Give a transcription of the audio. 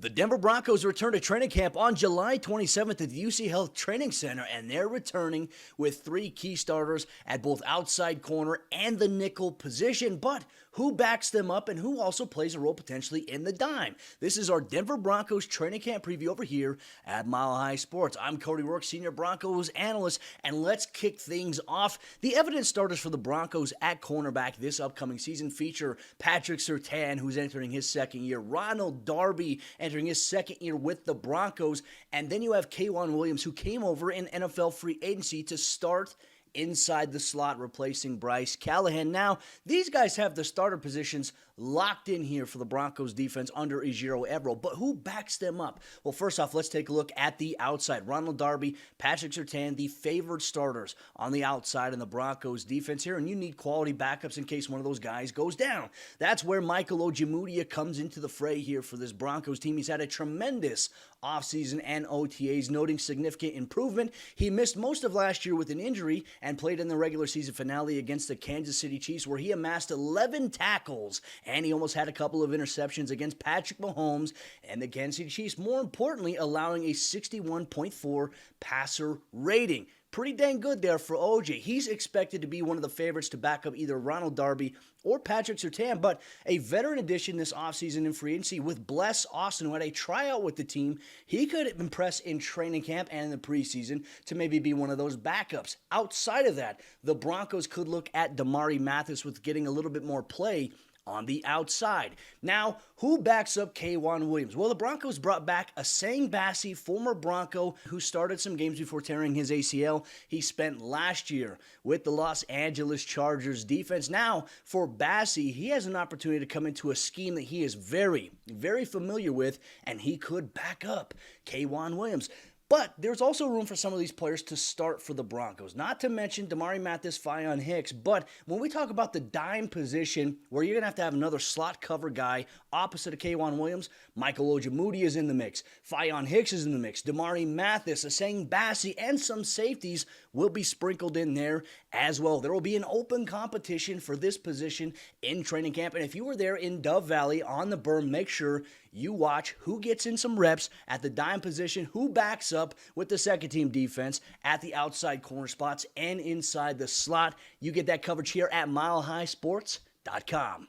The Denver Broncos return to training camp on July 27th at the UC Health Training Center, and they're returning with three key starters at both outside corner and the nickel position. But who backs them up and who also plays a role potentially in the dime? This is our Denver Broncos training camp preview over here at Mile High Sports. I'm Cody Rourke, Senior Broncos Analyst, and let's kick things off. The evidence starters for the Broncos at cornerback this upcoming season feature Patrick Surtain, who's entering his second year, Ronald Darby, entering his second year with the Broncos, and then you have K'Waun Williams, who came over in NFL free agency to start inside the slot, replacing Bryce Callahan. Now, these guys have the starter positions locked in here for the Broncos defense under Ejiro Evero, but who backs them up? Well, first off, let's take a look at the outside. Ronald Darby, Patrick Surtain, the favored starters on the outside in the Broncos defense here, and you need quality backups in case one of those guys goes down. That's where Michael Ojemudia comes into the fray here for this Broncos team. He's had a tremendous offseason and OTAs, noting significant improvement. He missed most of last year with an injury and played in the regular season finale against the Kansas City Chiefs, where he amassed 11 tackles, and he almost had a couple of interceptions against Patrick Mahomes and the Kansas City Chiefs, more importantly, allowing a 61.4 passer rating. Pretty dang good there for OJ. He's expected to be one of the favorites to back up either Ronald Darby or Patrick Surtain, but a veteran addition this offseason in free agency with Bless Austin, who had a tryout with the team. He could impress in training camp and in the preseason to maybe be one of those backups. Outside of that, the Broncos could look at Damari Mathis with getting a little bit more play on the outside. Now, who backs up K'Waun Williams? Well, the Broncos brought back Asang Bassi, former Bronco, who started some games before tearing his ACL. He spent last year with the Los Angeles Chargers defense. Now, for Bassi, he has an opportunity to come into a scheme that he is very, very familiar with, and he could back up K'Waun Williams. But there's also room for some of these players to start for the Broncos. Not to mention Damari Mathis, Faion Hicks. But when we talk about the dime position, where you're going to have another slot cover guy opposite of K'Waun Williams, Michael Ojemudia is in the mix. Faion Hicks is in the mix. Damari Mathis, Asang Bassi, and some safeties will be sprinkled in there as well. There will be an open competition for this position in training camp. And if you were there in Dove Valley on the berm, make sure you watch who gets in some reps at the dime position, who backs up with the second team defense at the outside corner spots and inside the slot. You get that coverage here at milehighsports.com.